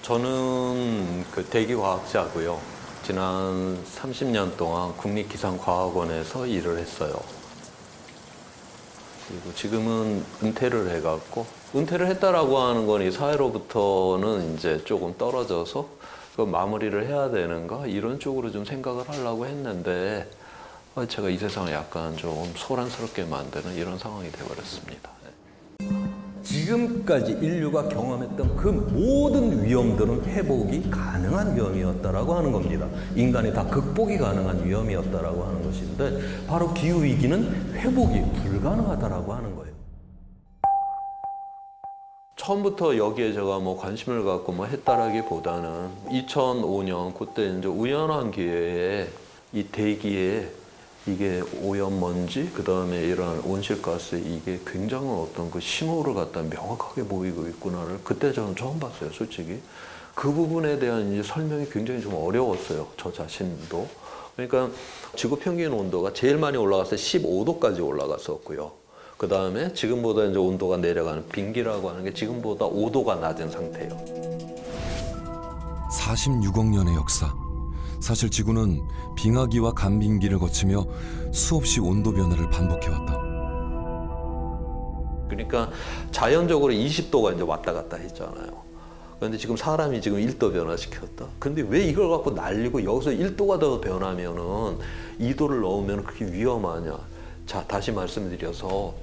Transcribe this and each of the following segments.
저는 그 대기과학자고요. 지난 30년 동안 국립기상과학원에서 일을 했어요. 그리고 지금은 은퇴를 해갖고, 은퇴를 했다라고 하는 건 이 사회로부터는 이제 조금 떨어져서 그 마무리를 해야 되는가 이런 쪽으로 좀 생각을 하려고 했는데 제가 이 세상을 약간 좀 소란스럽게 만드는 이런 상황이 되어버렸습니다. 지금까지 인류가 경험했던 그 모든 위험들은 회복이 가능한 위험이었다라고 하는 겁니다. 인간이 다 극복이 가능한 위험이었다라고 하는 것인데 바로 기후위기는 회복이 불가능하다라고 하는 거예요. 처음부터 여기에 제가 뭐 관심을 갖고 뭐 했다라기보다는 2005년 그때 이제 우연한 기회에 이 대기에 이게 오염먼지, 그 다음에 이런 온실가스 이게 굉장한 어떤 그 신호를 갖다 명확하게 보이고 있구나를 그때 저는 처음 봤어요, 솔직히. 그 부분에 대한 이제 설명이 굉장히 좀 어려웠어요, 저 자신도. 그러니까 지구 평균 온도가 제일 많이 올라갔을 때 15도까지 올라갔었고요. 그 다음에 지금보다 이제 온도가 내려가는 빙기라고 하는 게 지금보다 5도가 낮은 상태예요. 46억 년의 역사. 사실 지구는 빙하기와 간빙기를 거치며 수없이 온도 변화를 반복해왔다. 그러니까 자연적으로 20도가 이제 왔다 갔다 했잖아요. 그런데 지금 사람이 지금 1도 변화시켰다. 근데 왜 이걸 갖고 날리고 여기서 1도가 더 변하면은 2도를 넣으면 그렇게 위험하냐. 자, 다시 말씀드려서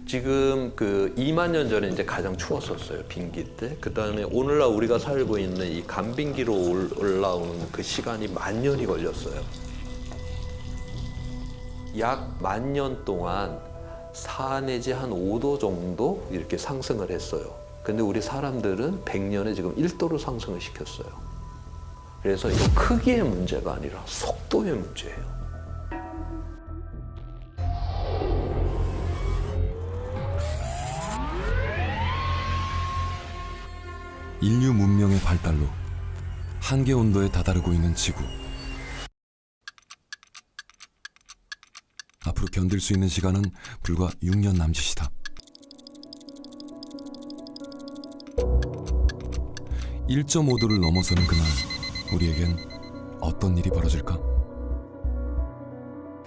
지금 그 2만 년 전에 이제 가장 추웠었어요, 빙기 때. 그 다음에 오늘날 우리가 살고 있는 이 간빙기로 올라오는 그 시간이 10,000년이 걸렸어요. 약 10,000년 동안 4 내지 한 5도 정도 이렇게 상승을 했어요. 근데 우리 사람들은 100년에 지금 1도로 상승을 시켰어요. 그래서 이거 크기의 문제가 아니라 속도의 문제예요. 인류 문명의 발달로 한계 온도에 다다르고 있는 지구. 앞으로 견딜 수 있는 시간은 불과 6년 남짓이다. 1.5도를 넘어서는 그날, 우리에겐 어떤 일이 벌어질까?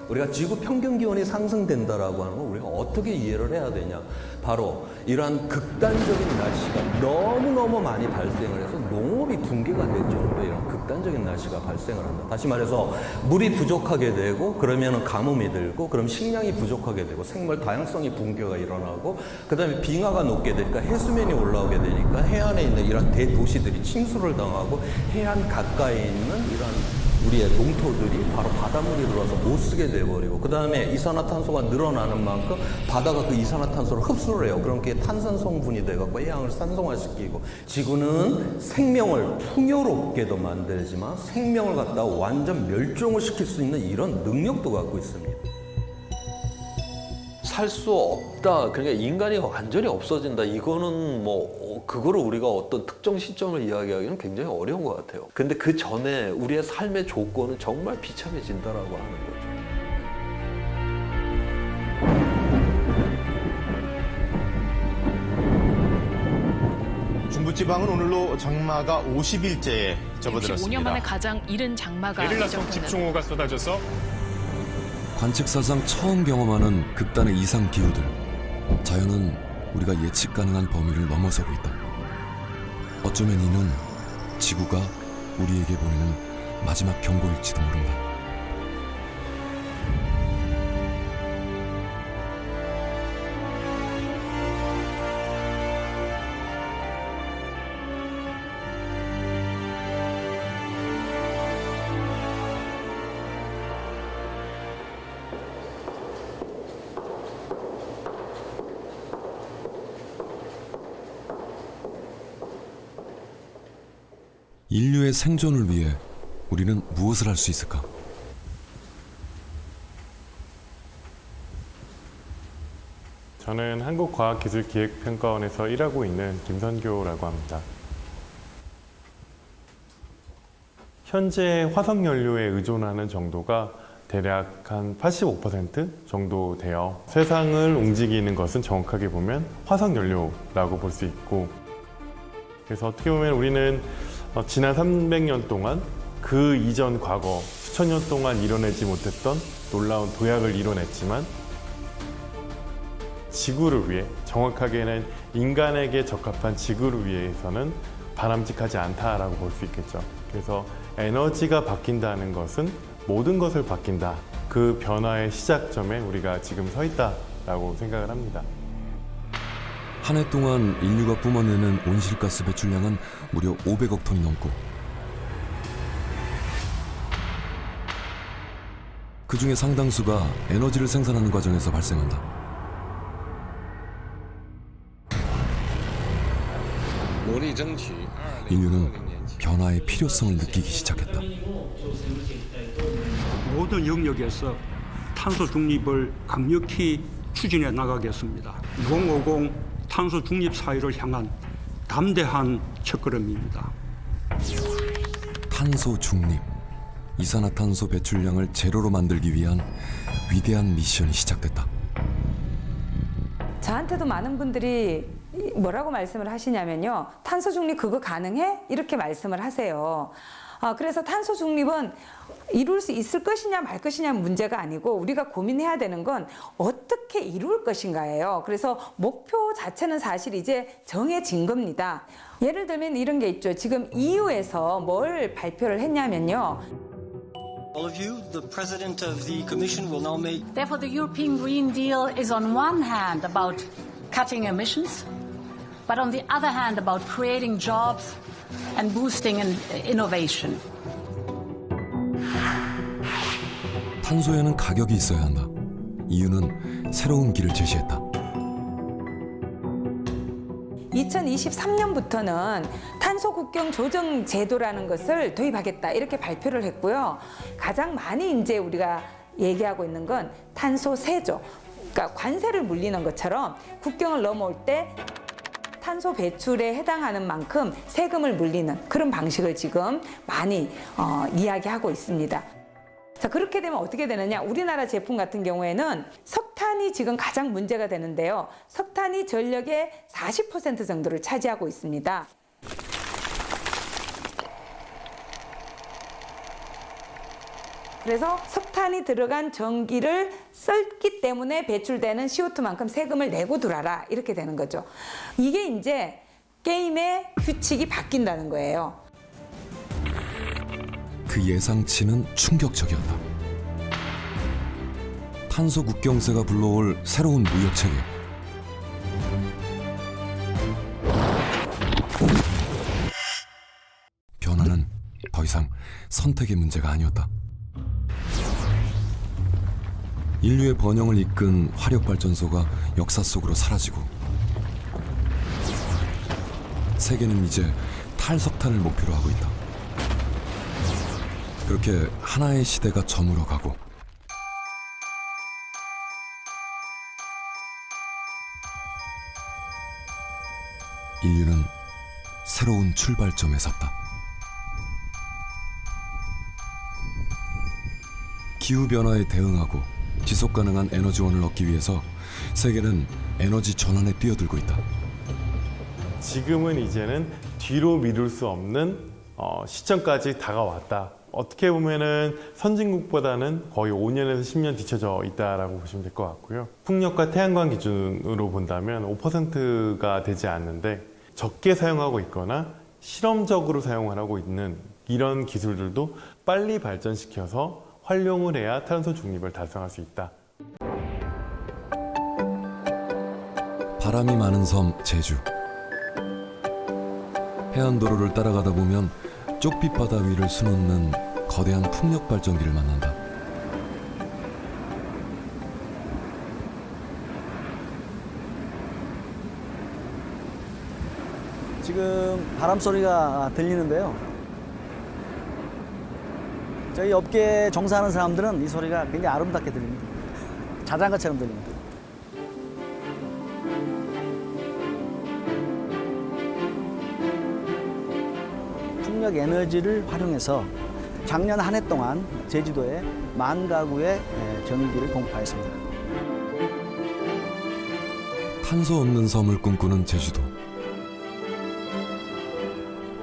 우리가 지구 평균 기온이 상승된다라고 하는 걸 우리가 어떻게 이해를 해야 되냐. 바로 이러한 극단적인 날씨가 너무너무 많이 발생을 해서 농업이 붕괴가 될 정도의 이런 극단적인 날씨가 발생을 한다. 다시 말해서 물이 부족하게 되고 그러면 가뭄이 들고 그럼 식량이 부족하게 되고 생물 다양성이 붕괴가 일어나고 그 다음에 빙하가 녹게 되니까 해수면이 올라오게 되니까 해안에 있는 이런 대도시들이 침수를 당하고 해안 가까이에 있는 이런 우리의 농토들이 바로 바닷물이 들어와서 못 쓰게 돼버리고 그 다음에 이산화탄소가 늘어나는 만큼 바다가 그 이산화탄소를 흡수를 해요. 그럼 그게 탄산 성분이 돼갖고 해양을 산성화시키고 지구는 생명을 풍요롭게도 만들지만 생명을 갖다 완전 멸종을 시킬 수 있는 이런 능력도 갖고 있습니다. 살 수 없다. 그러니까 인간이 완전히 없어진다. 이거는 뭐 그거를 우리가 어떤 특정 시점을 이야기하기는 굉장히 어려운 것 같아요. 근데 그 전에 우리의 삶의 조건은 정말 비참해진다라고 하는 거죠. 중부지방은 오늘로 장마가 50일째에 접어들었습니다. 65년 만에 가장 이른 장마가 게릴라성 집중호우가 쏟아져서 관측사상 처음 경험하는 극단의 이상 기후들. 자연은 우리가 예측 가능한 범위를 넘어서고 있다. 어쩌면 이는 지구가 우리에게 보내는 마지막 경고일지도 모른다. 인류의 생존을 위해 우리는 무엇을 할 수 있을까? 저는 한국과학기술기획평가원에서 일하고 있는 김선교라고 합니다. 현재 화석연료에 의존하는 정도가 대략 한 85% 정도 돼요. 세상을 움직이는 것은 정확하게 보면 화석연료라고 볼 수 있고, 그래서 어떻게 보면 우리는 지난 300년 동안 그 이전 과거 수천 년 동안 이뤄내지 못했던 놀라운 도약을 이뤄냈지만 지구를 위해, 정확하게는 인간에게 적합한 지구를 위해서는 바람직하지 않다라고 볼 수 있겠죠. 그래서 에너지가 바뀐다는 것은 모든 것을 바뀐다. 그 변화의 시작점에 우리가 지금 서 있다라고 생각을 합니다. 한 해 동안 인류가 뿜어내는 온실가스 배출량은 무려 500억 톤이 넘고 그 중에 상당수가 에너지를 생산하는 과정에서 발생한다. 인류는 변화의 필요성을 느끼기 시작했다. 모든 영역에서 탄소 중립을 강력히 추진해 나가겠습니다. 2050 탄소 중립 사회를 향한 담대한 첫걸음입니다. 탄소 중립, 이산화탄소 배출량을 제로로 만들기 위한 위대한 미션이 시작됐다. 저한테도 많은 분들이 뭐라고 말씀을 하시냐면요. 탄소 중립 그거 가능해? 이렇게 말씀을 하세요. 그래서 탄소 중립은 이룰 수 있을 것이냐 말 것이냐 문제가 아니고 우리가 고민해야 되는 건 어떻게 이룰 것인가예요. 그래서 목표 자체는 사실 이제 정해진 겁니다. 예를 들면 이런 게 있죠. 지금 EU에서 뭘 발표를 했냐면요. All of you, the President of the Commission will now make. Therefore, the European Green Deal is on one hand about cutting emissions, but on the other hand about creating jobs and boosting innovation. 탄소에는 가격이 있어야 한다. EU는 새로운 길을 제시했다. 2023년부터는 탄소 국경 조정 제도라는 것을 도입하겠다 이렇게 발표를 했고요. 가장 많이 이제 우리가 얘기하고 있는 건 탄소 세조. 그러니까 관세를 물리는 것처럼 국경을 넘어올 때 탄소 배출에 해당하는 만큼 세금을 물리는 그런 방식을 지금 많이 이야기하고 있습니다. 자, 그렇게 되면 어떻게 되느냐? 우리나라 제품 같은 경우에는 석탄이 지금 가장 문제가 되는데요. 석탄이 전력의 40% 정도를 차지하고 있습니다. 그래서 석탄이 들어간 전기를 썼기 때문에 배출되는 CO2만큼 세금을 내고 들어라 이렇게 되는 거죠. 이게 이제 게임의 규칙이 바뀐다는 거예요. 그 예상치는 충격적이었다. 탄소 국경세가 불러올 새로운 무역 체계. 변화는 더 이상 선택의 문제가 아니었다. 인류의 번영을 이끈 화력발전소가 역사 속으로 사라지고 세계는 이제 탈석탄을 목표로 하고 있다. 그렇게 하나의 시대가 저물어가고 인류는 새로운 출발점에 섰다. 기후변화에 대응하고 지속가능한 에너지원을 얻기 위해서 세계는 에너지 전환에 뛰어들고 있다. 지금은 이제는 뒤로 미룰 수 없는 시점까지 다가왔다. 어떻게 보면은 선진국보다는 거의 5년에서 10년 뒤쳐져 있다라고 보시면 될 것 같고요. 풍력과 태양광 기준으로 본다면 5%가 되지 않는데 적게 사용하고 있거나 실험적으로 사용을 하고 있는 이런 기술들도 빨리 발전시켜서 활용을 해야 탄소 중립을 달성할 수 있다. 바람이 많은 섬 제주. 해안도로를 따라가다 보면 쪽빛 바다 위를 수놓는 거대한 풍력 발전기를 만난다. 지금 바람 소리가 들리는데요. 저희 업계에 종사하는 사람들은 이 소리가 굉장히 아름답게 들립니다. 자장가처럼 들립니다. 풍력 에너지를 활용해서 작년 한 해 동안 제주도에 10,000가구의 전기를 공급하였습니다. 탄소 없는 섬을 꿈꾸는 제주도.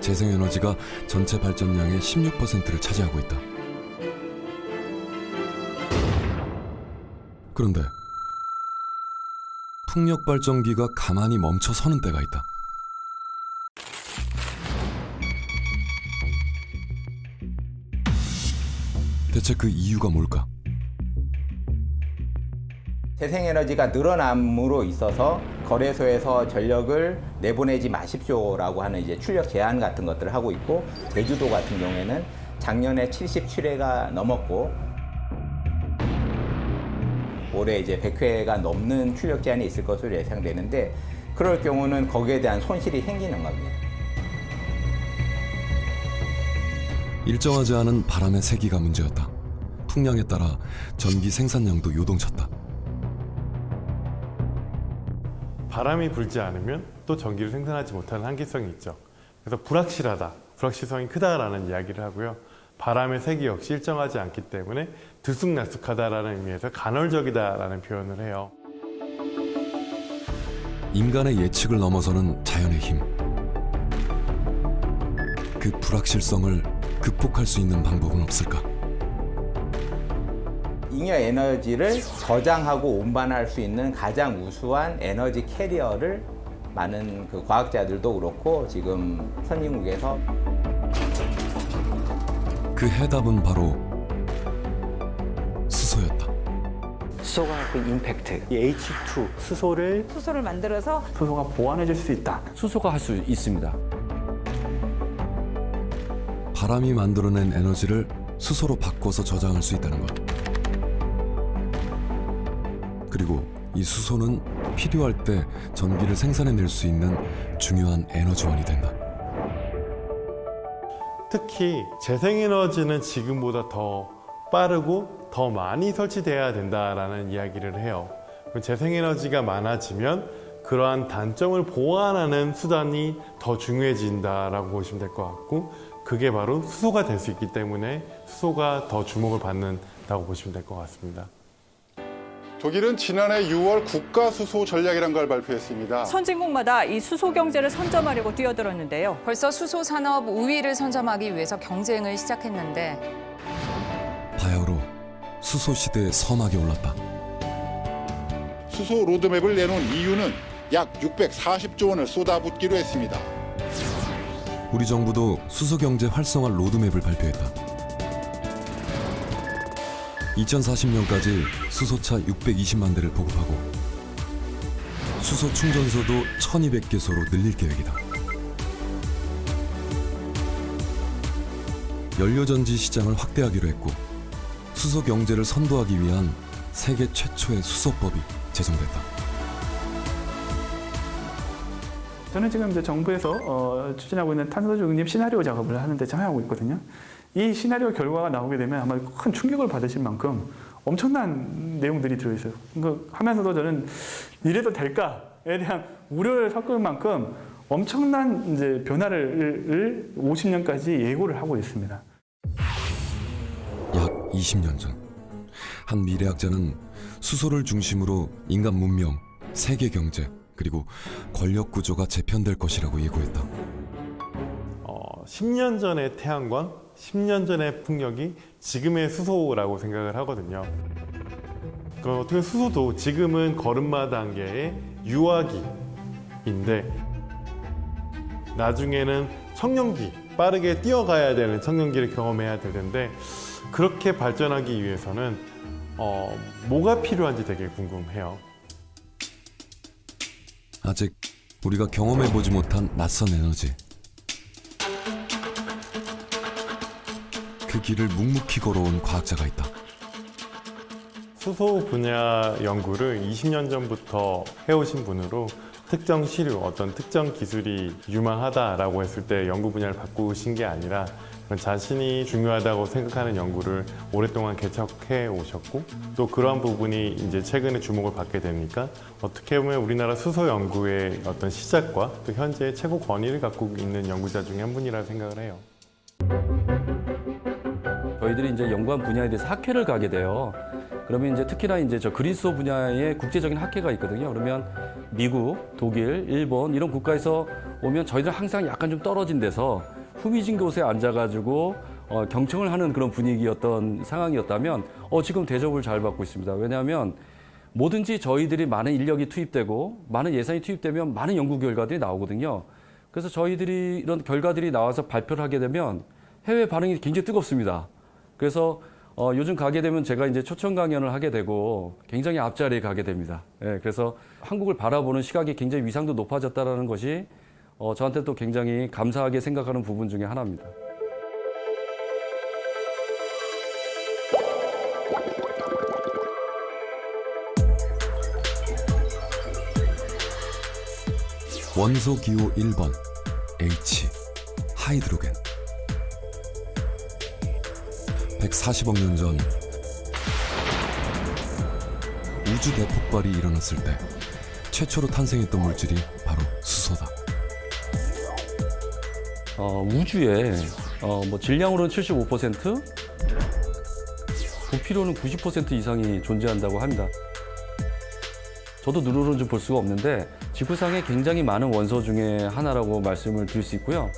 재생에너지가 전체 발전량의 16%를 차지하고 있다. 그런데 풍력 발전기가 가만히 멈춰 서는 때가 있다. 대체 그 이유가 뭘까? 재생에너지가 늘어남으로 있어서 거래소에서 전력을 내보내지 마십시오라고 하는 이제 출력 제한 같은 것들을 하고 있고, 제주도 같은 경우에는 작년에 77회가 넘었고 올해 이제 100회가 넘는 출력 제한이 있을 것으로 예상되는데, 그럴 경우는 거기에 대한 손실이 생기는 겁니다. 일정하지 않은 바람의 세기가 문제였다. 풍량에 따라 전기 생산량도 요동쳤다. 바람이 불지 않으면 또 전기를 생산하지 못하는 한계성이 있죠. 그래서 불확실하다, 불확실성이 크다라는 이야기를 하고요. 바람의 세기 역시 일정하지 않기 때문에 들쑥날쑥하다라는 의미에서 간헐적이다라는 표현을 해요. 인간의 예측을 넘어서는 자연의 힘. 그 불확실성을 극복할 수 있는 방법은 없을까? 잉여 에너지를 저장하고 운반할 수 있는 가장 우수한 에너지 캐리어를 많은 그 과학자들도 그렇고 지금 선진국에서 그 해답은 바로 수소였다. 수소가 갖고 있는 임팩트, 이 H2 수소를 만들어서 수소가 보완해줄 수 있다. 수소가 할 수 있습니다. 바람이 만들어낸 에너지를 수소로 바꿔서 저장할 수 있다는 것. 그리고 이 수소는 필요할 때 전기를 생산해낼 수 있는 중요한 에너지원이 된다. 특히 재생에너지는 지금보다 더 빠르고 더 많이 설치돼야 된다라는 이야기를 해요. 재생에너지가 많아지면 그러한 단점을 보완하는 수단이 더 중요해진다라고 보시면 될 것 같고, 그게 바로 수소가 될 수 있기 때문에 수소가 더 주목을 받는다고 보시면 될 것 같습니다. 독일은 지난해 6월 국가 수소 전략이라는 걸 발표했습니다. 선진국마다 이 수소 경제를 선점하려고 뛰어들었는데요. 벌써 수소 산업 우위를 선점하기 위해서 경쟁을 시작했는데 바야흐로 수소 시대의 서막이 올랐다. 수소 로드맵을 내놓은 EU는 약 640조 원을 쏟아붓기로 했습니다. 우리 정부도 수소 경제 활성화 로드맵을 발표했다. 2040년까지 수소차 620만 대를 보급하고 수소 충전소도 1200개소로 늘릴 계획이다. 연료전지 시장을 확대하기로 했고, 수소 경제를 선도하기 위한 세계 최초의 수소법이 제정됐다. 저는 지금 이제 정부에서 추진하고 있는 탄소 중립 시나리오 작업을 하는데 참여하고 있거든요. 이 시나리오 결과가 나오게 되면 아마 큰 충격을 받으실 만큼 엄청난 내용들이 들어있어요. 하면서도 저는 이래도 될까에 대한 우려를 섞을 만큼 엄청난 이제 변화를 50년까지 예고를 하고 있습니다. 약 20년 전, 한 미래학자는 수소를 중심으로 인간 문명, 세계 경제, 그리고 권력 구조가 재편될 것이라고 예고했다. 10년 전의 태양광, 10년 전의 풍력이 지금의 수소라고 생각을 하거든요. 어떻게 수소도 지금은 걸음마 단계의 유아기인데 나중에는 청년기, 빠르게 뛰어가야 되는 청년기를 경험해야 될 텐데, 그렇게 발전하기 위해서는 뭐가 필요한지 되게 궁금해요. 아직 우리가 경험해보지 못한 낯선 에너지. 그 길을 묵묵히 걸어온 과학자가 있다. 수소 분야 연구를 20년 전부터 해오신 분으로 특정 시류, 어떤 특정 기술이 유망하다라고 했을 때 연구 분야를 바꾸신 게 아니라 자신이 중요하다고 생각하는 연구를 오랫동안 개척해 오셨고, 또 그러한 부분이 이제 최근에 주목을 받게 되니까 어떻게 보면 우리나라 수소 연구의 어떤 시작과 또 현재의 최고 권위를 갖고 있는 연구자 중에 한 분이라 생각을 해요. 저희들이 이제 연구한 분야에 대해서 학회를 가게 돼요. 그러면 이제 특히나 이제 저 그린수소 분야에 국제적인 학회가 있거든요. 그러면 미국, 독일, 일본 이런 국가에서 오면 저희들 항상 약간 좀 떨어진 데서 후미진 곳에 앉아가지고 경청을 하는 그런 분위기였던 상황이었다면 지금 대접을 잘 받고 있습니다. 왜냐하면 뭐든지 저희들이 많은 인력이 투입되고 많은 예산이 투입되면 많은 연구 결과들이 나오거든요. 그래서 저희들이 이런 결과들이 나와서 발표를 하게 되면 해외 반응이 굉장히 뜨겁습니다. 그래서 요즘 가게 되면 제가 이제 초청 강연을 하게 되고 굉장히 앞자리에 가게 됩니다. 예, 그래서 한국을 바라보는 시각이 굉장히 위상도 높아졌다는 것이 저한테 또 굉장히 감사하게 생각하는 부분 중에 하나입니다. 원소 기호 1번 H 하이드로겐. 140억 년 전 우주 대폭발이 일어났을 때 최초로 탄생했던 물질이 바로 수소다. 우주에 뭐 질량으로는 75%, 부피로는 90% 이상이 존재한다고 합니다. 저도 눈으로는 좀 볼 수가 없는데 지구상에 굉장히 많은 원소 중에 하나라고 말씀을 드릴 수 있고요.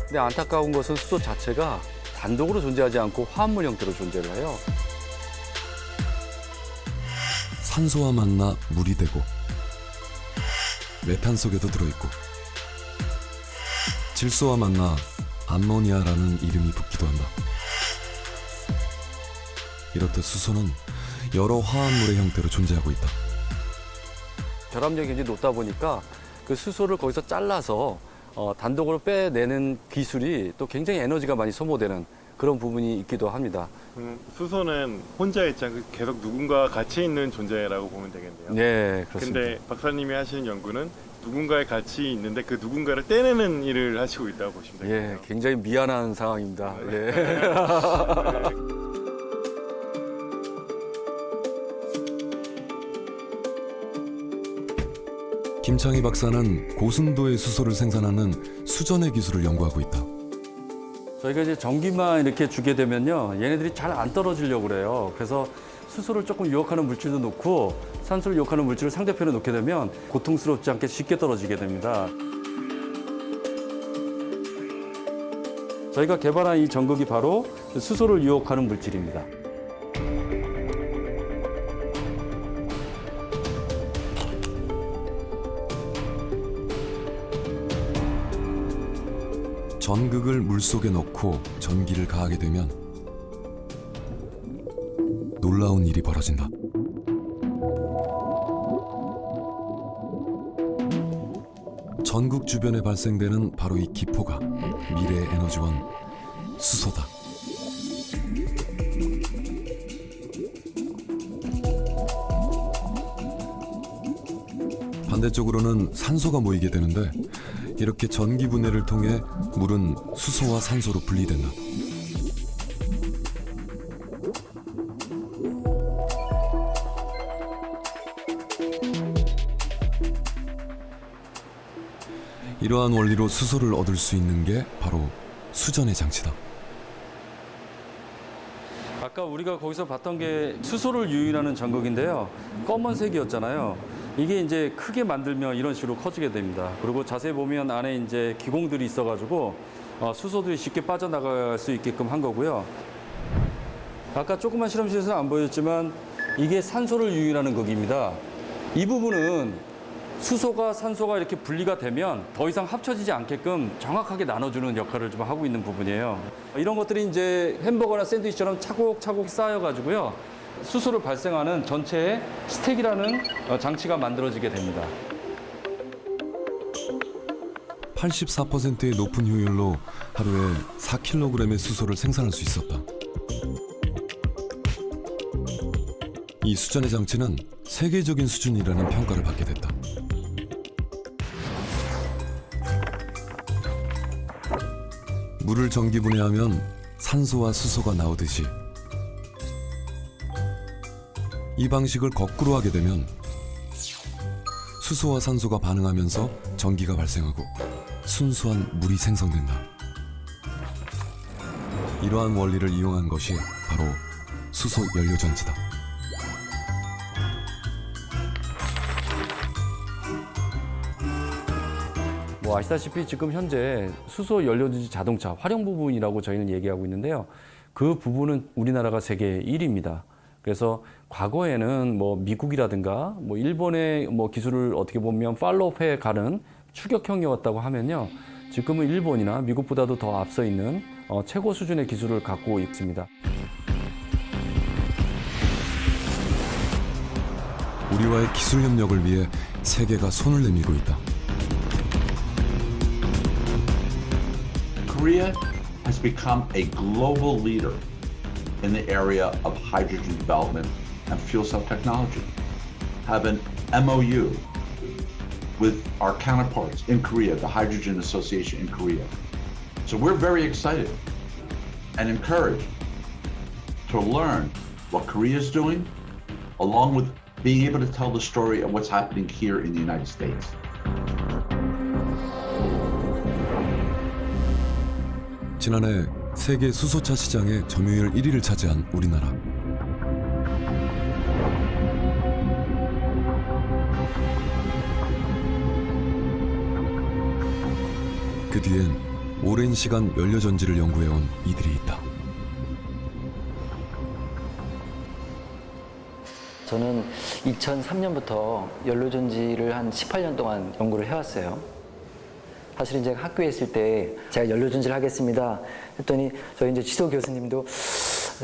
근데 안타까운 것은 수소 자체가 단독으로 존재하지 않고 화합물 형태로 존재를 해요. 산소와 만나 물이 되고 메탄 속에도 들어있고 질소와 만나 암모니아라는 이름이 붙기도 한다. 이렇듯 수소는 여러 화합물의 형태로 존재하고 있다. 결합력이 굉장히 높다 보니까 그 수소를 거기서 잘라서 단독으로 빼내는 기술이 또 굉장히 에너지가 많이 소모되는 그런 부분이 있기도 합니다. 수소는 혼자 있지 않고 계속 누군가와 같이 있는 존재라고 보면 되겠네요. 네, 그렇습니다. 근데 박사님이 하시는 연구는 누군가의 같이 있는데 그 누군가를 떼내는 일을 하시고 있다고 보시면 되겠네요. 예, 굉장히 미안한 상황입니다. 예. 김창희 박사는 고순도의 수소를 생산하는 수전의 기술을 연구하고 있다. 저희가 이제 전기만 이렇게 주게 되면요, 얘네들이 잘 안 떨어지려고 그래요. 그래서 수소를 조금 유혹하는 물질도 놓고 산소를 유혹하는 물질을 상대편에 놓게 되면 고통스럽지 않게 쉽게 떨어지게 됩니다. 저희가 개발한 이 전극이 바로 수소를 유혹하는 물질입니다. 전극을 물속에 넣고 전기를 가하게 되면 놀라운 일이 벌어진다. 전극 주변에 발생되는 바로 이 기포가 미래의 에너지원 수소다. 반대쪽으로는 산소가 모이게 되는데 이렇게 전기 분해를 통해 물은 수소와 산소로 분리된다. 이러한 원리로 수소를 얻을 수 있는 게 바로 수전의 장치다. 아까 우리가 거기서 봤던 게 수소를 유인하는 전극인데요. 검은색이었잖아요. 이게 이제 크게 만들면 이런 식으로 커지게 됩니다. 그리고 자세히 보면 안에 이제 기공들이 있어가지고 수소들이 쉽게 빠져나갈 수 있게끔 한 거고요. 아까 조그만 실험실에서는 안 보였지만 이게 산소를 유인하는 극입니다. 이 부분은 수소가 산소가 이렇게 분리가 되면 더 이상 합쳐지지 않게끔 정확하게 나눠주는 역할을 좀 하고 있는 부분이에요. 이런 것들이 이제 햄버거나 샌드위치처럼 차곡차곡 쌓여가지고요. 수소를 발생하는 전체의 스택이라는 장치가 만들어지게 됩니다. 84%의 높은 효율로 하루에 4kg의 수소를 생산할 수 있었다. 이 수전의 장치는 세계적인 수준이라는 평가를 받게 됐다. 물을 전기 분해하면 산소와 수소가 나오듯이 이 방식을 거꾸로 하게 되면 수소와 산소가 반응하면서 전기가 발생하고 순수한 물이 생성된다. 이러한 원리를 이용한 것이 바로 수소 연료전지다. 뭐 아시다시피 지금 현재 수소 연료전지 자동차 활용 부분이라고 저희는 얘기하고 있는데요. 그 부분은 우리나라가 세계 1위입니다. 그래서 과거에는 뭐 미국이라든가 뭐 일본의 뭐 기술을 어떻게 보면 팔로우해 가는 추격형이었다고 하면요. 지금은 일본이나 미국보다도 더 앞서 있는 최고 수준의 기술을 갖고 있습니다. 우리와의 기술 협력을 위해 세계가 손을 내밀고 있다. Korea has become a global leader in the area of hydrogen development and fuel cell technology. Have an MOU with our counterparts in Korea, the Hydrogen Association in Korea. So we're very excited and encouraged to learn what Korea is doing, along with being able to tell the story of what's happening here in the United States. 지난해 세계 수소차 시장의 점유율 1위를 차지한 우리나라. 그 뒤엔 오랜 시간 연료전지를 연구해온 이들이 있다. 저는 2003년부터 연료전지를 한 18년 동안 연구를 해왔어요. 사실 이제 학교에 있을 때 제가 연료전지를 하겠습니다 했더니 저희 이제 지도 교수님도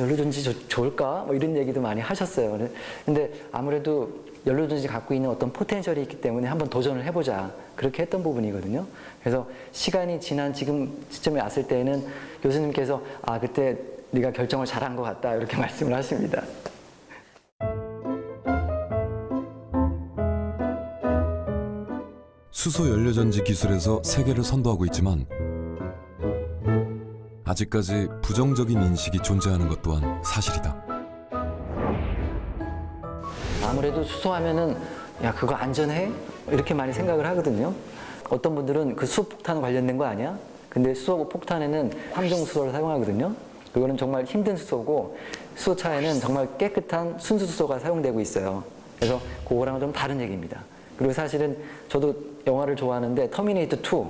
연료전지 좋을까? 뭐 이런 얘기도 많이 하셨어요. 근데 아무래도 연료전지 갖고 있는 어떤 포텐셜이 있기 때문에 한번 도전을 해보자. 그렇게 했던 부분이거든요. 그래서 시간이 지난 지금 시점에 왔을 때에는 교수님께서 그때 네가 결정을 잘한 것 같다 이렇게 말씀을 하십니다. 수소 연료전지 기술에서 세계를 선도하고 있지만 아직까지 부정적인 인식이 존재하는 것 또한 사실이다. 아무래도 수소하면은 야 그거 안전해? 이렇게 많이 생각을 하거든요. 어떤 분들은 그 수소폭탄 관련된 거 아니야? 근데 수소폭탄에는 함정수소를 사용하거든요. 그거는 정말 힘든 수소고 수소차에는 정말 깨끗한 순수수소가 사용되고 있어요. 그래서 그거랑은 좀 다른 얘기입니다. 그리고 사실은 저도 영화를 좋아하는데 터미네이터 2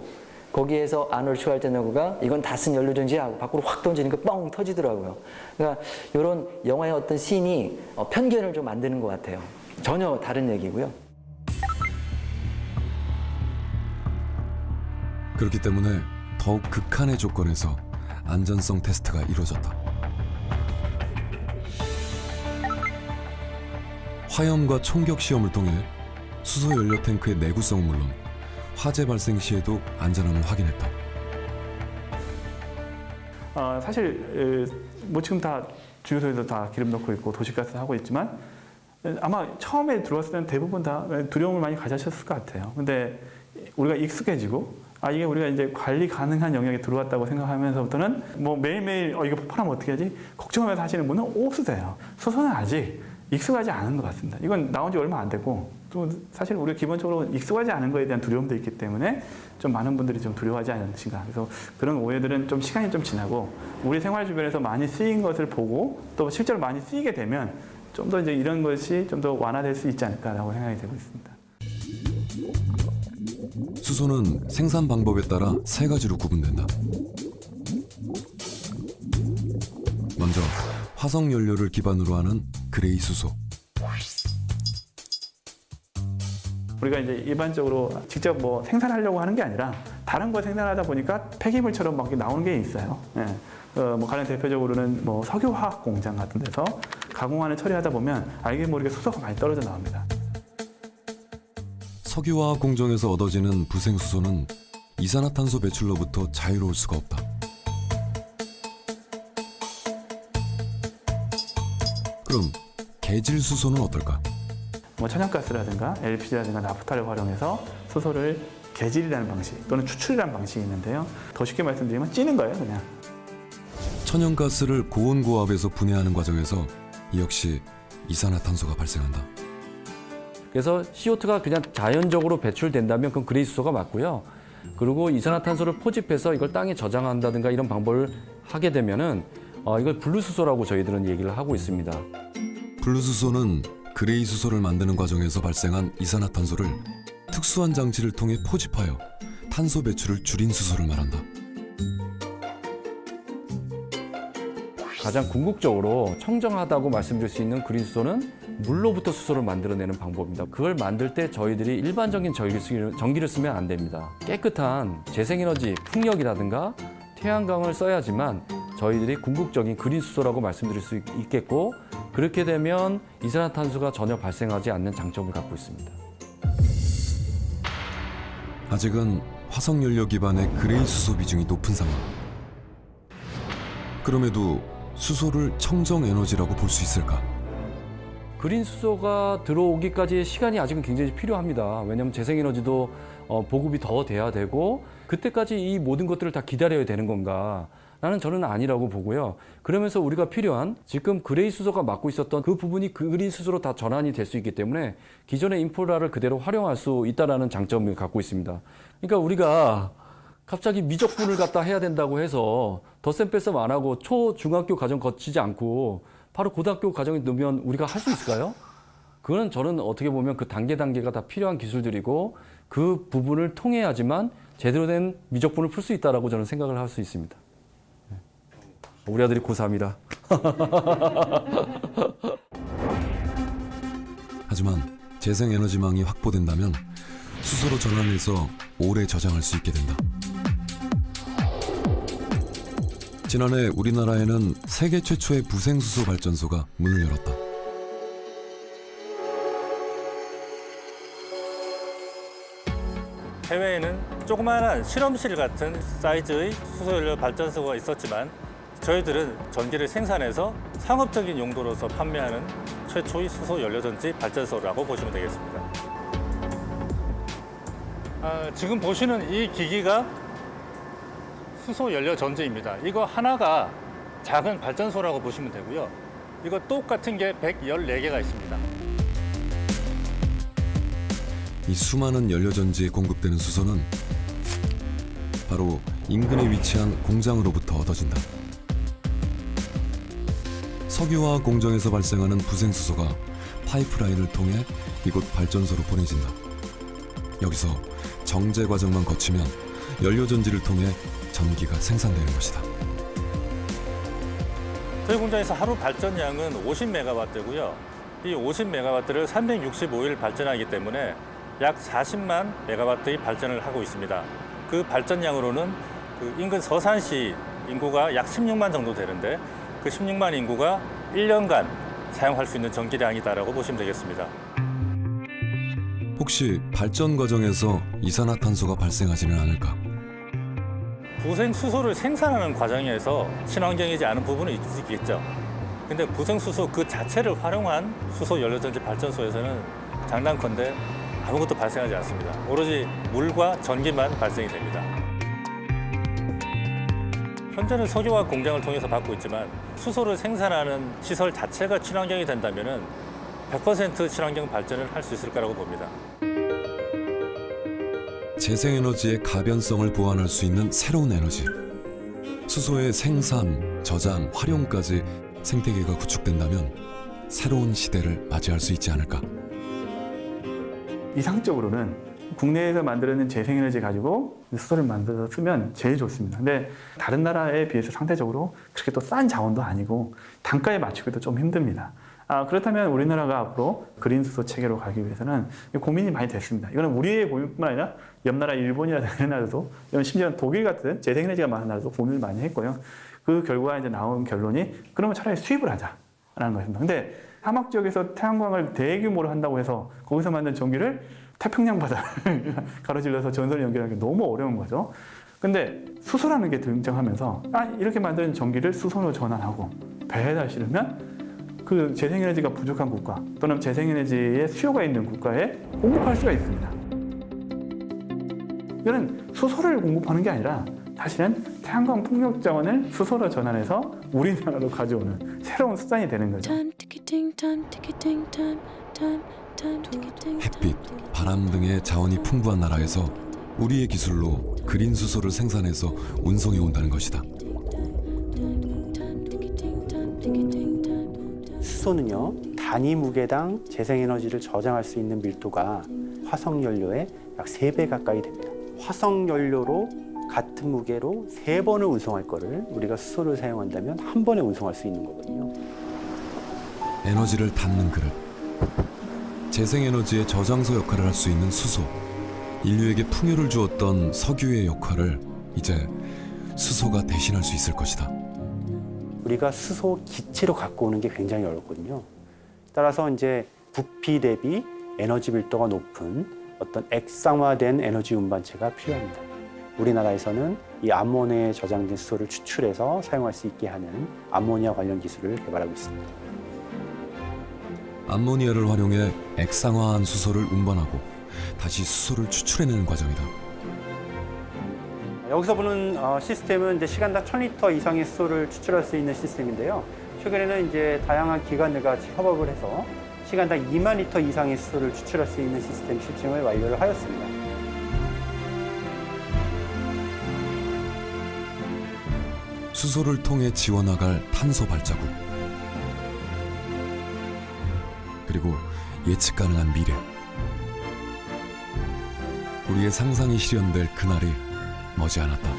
거기에서 아놀드 슈왈제네거가 이건 다 쓴 연료전지야 하고 밖으로 확 던지니까 뻥 터지더라고요. 그러니까 이런 영화의 어떤 씬이 편견을 좀 만드는 것 같아요. 전혀 다른 얘기고요. 그렇기 때문에 더욱 극한의 조건에서 안전성 테스트가 이루어졌다. 화염과 총격 시험을 통해 수소 연료 탱크의 내구성은 물론 화재 발생 시에도 안전함을 확인했다. 사실 뭐 지금 다 주유소에서 다 기름 넣고 있고 도시가스 하고 있지만 아마 처음에 들어왔을 때는 대부분 다 두려움을 많이 가지셨을 것 같아요. 근데 우리가 익숙해지고 이게 우리가 이제 관리 가능한 영역에 들어왔다고 생각하면서부터는 뭐 매일매일 이거 폭발하면 어떻게 하지? 걱정하면서 하시는 분은 없으세요. 수소는 아직 익숙하지 않은 것 같습니다. 이건 나온 지 얼마 안 됐고 또 사실 우리가 기본적으로 익숙하지 않은 거에 대한 두려움도 있기 때문에 좀 많은 분들이 좀 두려워하지 않으신가. 그래서 그런 오해들은 좀 시간이 좀 지나고 우리 생활 주변에서 많이 쓰인 것을 보고 또 실제로 많이 쓰이게 되면 좀 더 이제 이런 것이 좀 더 완화될 수 있지 않을까라고 생각이 되고 있습니다. 수소는 생산 방법에 따라 세 가지로 구분된다. 먼저 화석 연료를 기반으로 하는 그레이 수소. 우리가 이제 일반적으로 직접 뭐 생산하려고 하는 게 아니라 다른 거 생산하다 보니까 폐기물처럼 막 나오는 게 있어요. 뭐 가장 대표적으로는 뭐 석유화학 공장 같은 데서 가공하는 처리하다 보면 알게 모르게 수소가 많이 떨어져 나옵니다. 석유화학 공정에서 얻어지는 부생수소는 이산화탄소 배출로부터 자유로울 수가 없다. 그럼 개질수소는 어떨까? 뭐 천연가스라든가 LPG라든가 나프타를 활용해서 수소를 개질이라는 방식 또는 추출이라는 방식이 있는데요. 더 쉽게 말씀드리면 찌는 거예요, 그냥. 천연가스를 고온고압에서 분해하는 과정에서 이 역시 이산화탄소가 발생한다. 그래서 CO2가 그냥 자연적으로 배출된다면 그건 그레이 수소가 맞고요. 그리고 이산화탄소를 포집해서 이걸 땅에 저장한다든가 이런 방법을 하게 되면은 이걸 블루수소라고 저희들은 얘기를 하고 있습니다. 블루수소는 그레이 수소를 만드는 과정에서 발생한 이산화탄소를 특수한 장치를 통해 포집하여 탄소 배출을 줄인 수소를 말한다. 가장 궁극적으로 청정하다고 말씀드릴 수 있는 그린 수소는 물로부터 수소를 만들어내는 방법입니다. 그걸 만들 때 저희들이 일반적인 전기를 쓰면 안 됩니다. 깨끗한 재생에너지, 풍력이라든가 태양광을 써야지만 저희들이 궁극적인 그린 수소라고 말씀드릴 수 있겠고, 그렇게 되면 이산화탄소가 전혀 발생하지 않는 장점을 갖고 있습니다. 아직은 화석연료 기반의 그레이 수소 비중이 높은 상황. 그럼에도 수소를 청정 에너지라고 볼 수 있을까? 그린 수소가 들어오기까지 시간이 아직은 굉장히 필요합니다. 왜냐하면 재생에너지도 보급이 더 돼야 되고, 그때까지 이 모든 것들을 다 기다려야 되는 건가? 나는 저는 아니라고 보고요. 그러면서 우리가 필요한 지금 그레이 수소가 맡고 있었던 그 부분이 그린 수소로 다 전환이 될 수 있기 때문에 기존의 인프라를 그대로 활용할 수 있다는 장점을 갖고 있습니다. 그러니까 우리가 갑자기 미적분을 갖다 해야 된다고 해서 덧셈 뺄셈 안 하고 중학교 과정 거치지 않고 바로 고등학교 과정에 넣으면 우리가 할 수 있을까요? 그거는 저는 어떻게 보면 그 단계가 다 필요한 기술들이고, 그 부분을 통해야지만 제대로 된 미적분을 풀 수 있다라고 저는 생각을 할 수 있습니다. 우리 아들이 고3이라. 하지만 재생에너지망이 확보된다면 수소로 전환해서 오래 저장할 수 있게 된다. 지난해 우리나라에는 세계 최초의 부생수소 발전소가 문을 열었다. 해외에는 조그마한 실험실 같은 사이즈의 수소연료 발전소가 있었지만, 저희들은 전기를 생산해서 상업적인 용도로서 판매하는 최초의 수소연료전지 발전소라고 보시면 되겠습니다. 지금 보시는 이 기기가 수소연료전지입니다. 이거 하나가 작은 발전소라고 보시면 되고요. 이거 똑같은 게 114개가 있습니다. 이 수많은 연료전지에 공급되는 수소는 바로 인근에 위치한 공장으로부터 얻어진다. 석유화학 공정에서 발생하는 부생수소가 파이프라인을 통해 이곳 발전소로 보내진다. 여기서 정제 과정만 거치면 연료전지를 통해 전기가 생산되는 것이다. 저희 공장에서 하루 발전량은 50메가와트고요. 이 50메가와트를 365일 발전하기 때문에 약 40만 메가와트의 발전을 하고 있습니다. 그 발전량으로는 그 인근 서산시 인구가 약 16만 정도 되는데, 그 16만 인구가 1년간 사용할 수 있는 전기량이다라고 보시면 되겠습니다. 혹시 발전 과정에서 이산화탄소가 발생하지는 않을까? 부생수소를 생산하는 과정에서 친환경이지 않은 부분이 있겠죠. 근데 부생수소 그 자체를 활용한 수소연료전지 발전소에서는 장단컨대 아무것도 발생하지 않습니다. 오로지 물과 전기만 발생이 됩니다. 현재는 석유화학 공장을 통해서 받고 있지만, 수소를 생산하는 시설 자체가 친환경이 된다면 100% 친환경 발전을 할 수 있을 거라고 봅니다. 재생에너지의 가변성을 보완할 수 있는 새로운 에너지. 수소의 생산, 저장, 활용까지 생태계가 구축된다면 새로운 시대를 맞이할 수 있지 않을까? 이상적으로는 국내에서 만들어낸 재생에너지 가지고 수소를 만들어서 쓰면 제일 좋습니다. 근데 다른 나라에 비해서 상대적으로 그렇게 또 싼 자원도 아니고 단가에 맞추기도 좀 힘듭니다. 그렇다면 우리나라가 앞으로 그린 수소 체계로 가기 위해서는 고민이 많이 됐습니다. 이거는 우리의 고민뿐만 아니라 옆 나라 일본이라든가 이런 나라도, 심지어 독일 같은 재생에너지가 많은 나라도 고민을 많이 했고요. 그 결과 이제 나온 결론이 그러면 차라리 수입을 하자라는 것입니다. 근데 사막 지역에서 태양광을 대규모로 한다고 해서 거기서 만든 전기를 태평양 바다를 가로질러서 전선을 연결하는 게 너무 어려운 거죠. 근데 수소라는 게 등장하면서 이렇게 만든 전기를 수소로 전환하고 배에다 실으면 그 재생에너지가 부족한 국가 또는 재생에너지의 수요가 있는 국가에 공급할 수가 있습니다. 이거는 수소를 공급하는 게 아니라 사실은 태양광 풍력 자원을 수소로 전환해서 우리나라로 가져오는 새로운 수단이 되는 거죠. 햇빛, 바람 등의 자원이 풍부한 나라에서 우리의 기술로 그린 수소를 생산해서 운송해 온다는 것이다. 수소는요, 단위 무게당 재생에너지를 저장할 수 있는 밀도가 화석연료의 약 3배 가까이 됩니다. 화석 연료로 같은 무게로 3번을 운송할 거를 우리가 수소를 사용한다면 한 번에 운송할 수 있는 거거든요. 에너지를 담는 그릇, 재생에너지의 저장소 역할을 할 수 있는 수소, 인류에게 풍요를 주었던 석유의 역할을 이제 수소가 대신할 수 있을 것이다. 우리가 수소 기체로 갖고 오는 게 굉장히 어렵거든요. 따라서 이제 부피 대비 에너지 밀도가 높은 어떤 액상화된 에너지 운반체가 필요합니다. 우리나라에서는 이 암모니아에 저장된 수소를 추출해서 사용할 수 있게 하는 암모니아 관련 기술을 개발하고 있습니다. 암모니아를 활용해 액상화한 수소를 운반하고 다시 수소를 추출해내는 과정이다. 여기서 보는 시스템은 이제 시간당 1000리터 이상의 수소를 추출할 수 있는 시스템인데요. 최근에는 이제 다양한 기관들과 같이 협업을 해서 시간당 2만 리터 이상의 수소를 추출할 수 있는 시스템 실증을 완료를 하였습니다. 수소를 통해 지워나갈 탄소 발자국, 그리고 예측 가능한 미래. 우리의 상상이 실현될 그날이 머지않았다.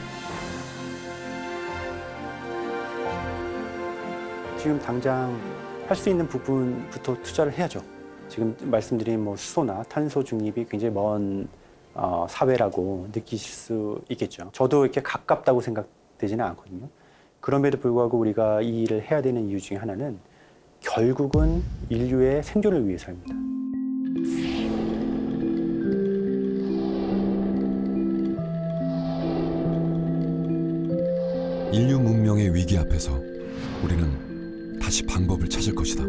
지금 당장 할 수 있는 부분부터 투자를 해야죠. 지금 말씀드린 뭐 수소나 탄소 중립이 굉장히 먼 사회라고 느끼실 수 있겠죠. 저도 이렇게 가깝다고 생각되지는 않거든요. 그럼에도 불구하고 우리가 이 일을 해야 되는 이유 중에 하나는 결국은 인류의 생존을 위해서입니다. 인류 문명의 위기 앞에서 우리는 다시 방법을 찾을 것이다.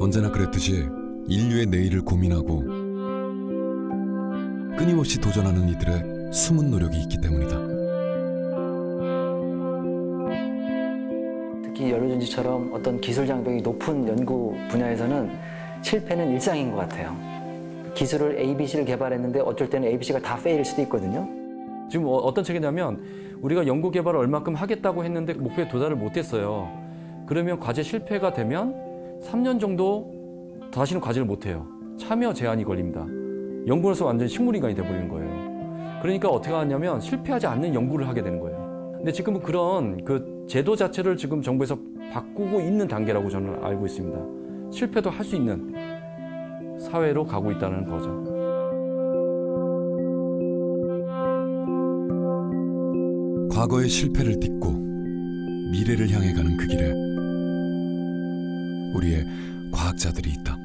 언제나 그랬듯이 인류의 내일을 고민하고 끊임없이 도전하는 이들의 숨은 노력이 있기 때문이다. 특히 연료전지처럼 어떤 기술 장벽이 높은 연구 분야에서는 실패는 일상인 것 같아요. 기술을 ABC를 개발했는데 어쩔 때는 ABC가 다 페일일 수도 있거든요. 지금 어떤 책이냐면 우리가 연구 개발을 얼마큼 하겠다고 했는데 목표에 도달을 못했어요. 그러면 과제 실패가 되면 3년 정도 다시는 과제를 못해요. 참여 제한이 걸립니다. 연구로서 완전히 식물인간이 돼버리는 거예요. 그러니까 어떻게 하냐면 실패하지 않는 연구를 하게 되는 거예요. 근데 지금은 그런 그 제도 자체를 지금 정부에서 바꾸고 있는 단계라고 저는 알고 있습니다. 실패도 할 수 있는 사회로 가고 있다는 거죠. 과거의 실패를 딛고 미래를 향해 가는 그 길에 우리의 과학자들이 있다.